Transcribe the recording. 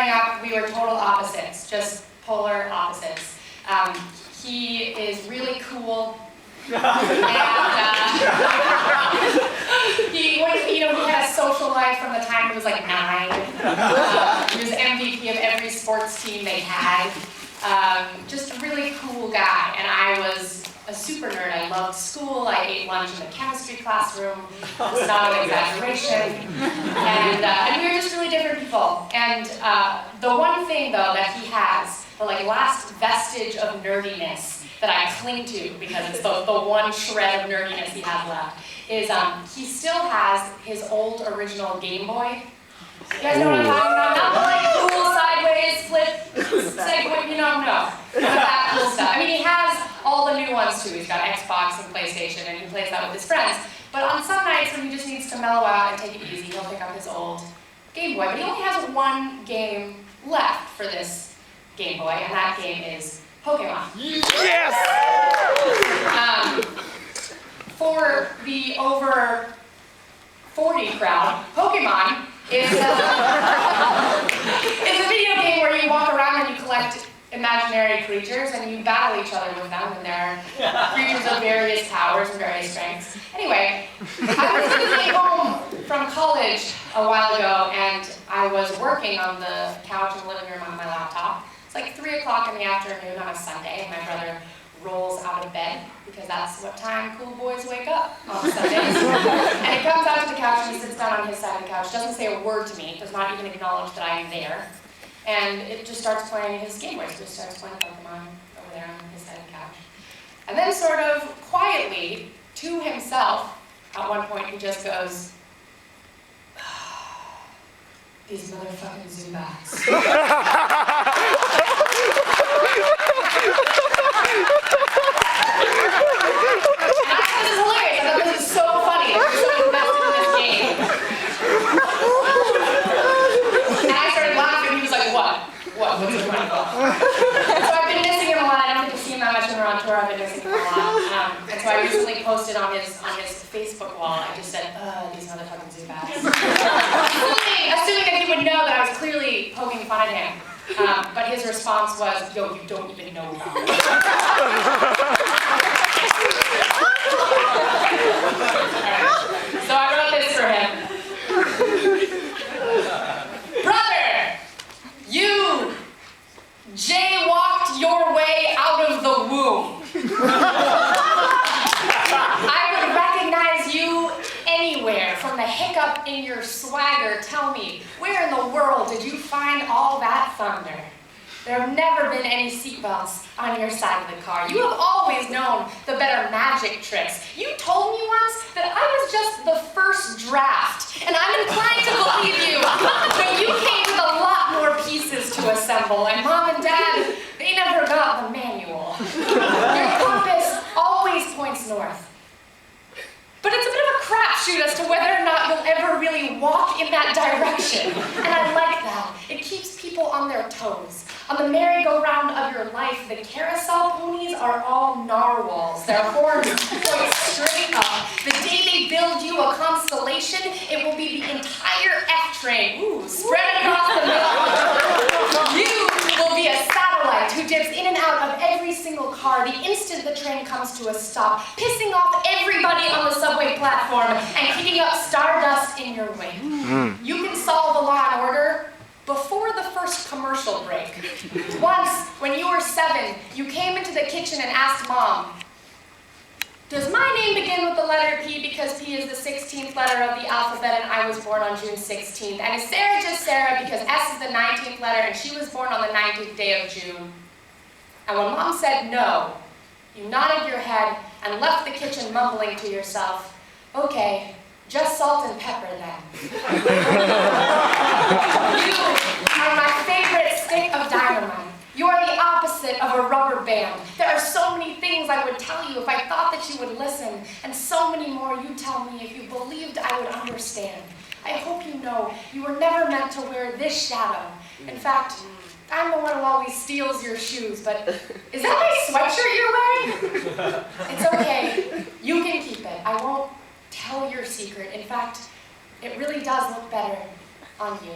growing up, we were total opposites, just polar opposites. He is really cool, and he had a social life from the time he was like 9. He was MVP of every sports team they had. Just a really cool guy, and I was a super nerd. I loved school. I ate lunch in the chemistry classroom. It's not an exaggeration. And we were just really different people. And the one thing, though, that he has, the last vestige of nerdiness that I cling to, because it's the one shred of nerdiness he has left, is he still has his old original Game Boy. You guys know what I'm talking about? Not the cool sideways flip segue, no. Not that cool stuff. I mean, he has all the new ones too. He's got Xbox and PlayStation, and he plays that with his friends. But on some nights when he just needs to mellow out and take it easy, he'll pick up his old Game Boy. But he only has one game left for this Game Boy, and that game is Pokemon. Yes! For the over 40 crowd, Pokemon is a video game where you walk around and you collect imaginary creatures and you battle each other with them, and there are creatures of various powers and various strengths. Anyway, I was getting home from college a while ago, and I was working on the couch in the living room on my laptop. It's like 3 o'clock in the afternoon on a Sunday, and my brother rolls out of bed, because that's what time cool boys wake up on Sundays. And he comes out to the couch and he sits down on his side of the couch, doesn't say a word to me, does not even acknowledge that I am there. And it just starts playing his Game Boy, just starts playing Pokemon over there on his side of the couch. And then sort of quietly, to himself, at one point he just goes, these motherfucking Zubats. So I've been missing him a lot. I don't get to see him that much when we're on tour. I've been missing him a lot. And so I recently posted on his Facebook wall, I just said, these motherfucking Zubats. Assuming that he would know that I was clearly poking fun at him. But his response was, yo, you don't even know about it. So I wrote this for him. Brother, you jaywalked your way out of the womb. I would recognize you anywhere. From the hiccup in your swagger, tell me, where in the world did you find all that thunder? There have never been any seatbelts on your side of the car. You have always known the better magic tricks. You told me once that I was just the first draft, and I'm inclined to believe you. But you came with a lot more pieces to assemble, and Mom and Dad, they never got the manual. Your compass always points north. But it's a bit of a crapshoot as to whether or not you'll ever really walk in that direction. And I like that. It keeps people on their toes. On the merry-go-round of your life, the carousel ponies are all narwhals. Their horns point straight up. The day they build you a constellation, it will be the entire F-train, spread across the middle. You will be a satellite who dips in and out of every single car the instant the train comes to a stop, pissing off everybody on the subway platform and kicking up stardust in your wake. You can solve the Law and Order before the first commercial break. Once, when you were 7, you came into the kitchen and asked Mom, does my name begin with the letter P because P is the 16th letter of the alphabet and I was born on June 16th? And is Sarah just Sarah because S is the 19th letter and she was born on the 19th day of June? And when Mom said no, you nodded your head and left the kitchen mumbling to yourself, okay, just salt and pepper then. You are my favorite stick of dynamite. You are the opposite of a rubber band. There are so many things I would tell you if I thought that you would listen, and so many more you tell me if you believed I would understand. I hope you know you were never meant to wear this shadow. In fact, I'm the one who always steals your shoes, but is that my sweatshirt you're wearing? It's okay. You can keep it. I won't tell your secret. In fact, it really does look better on you.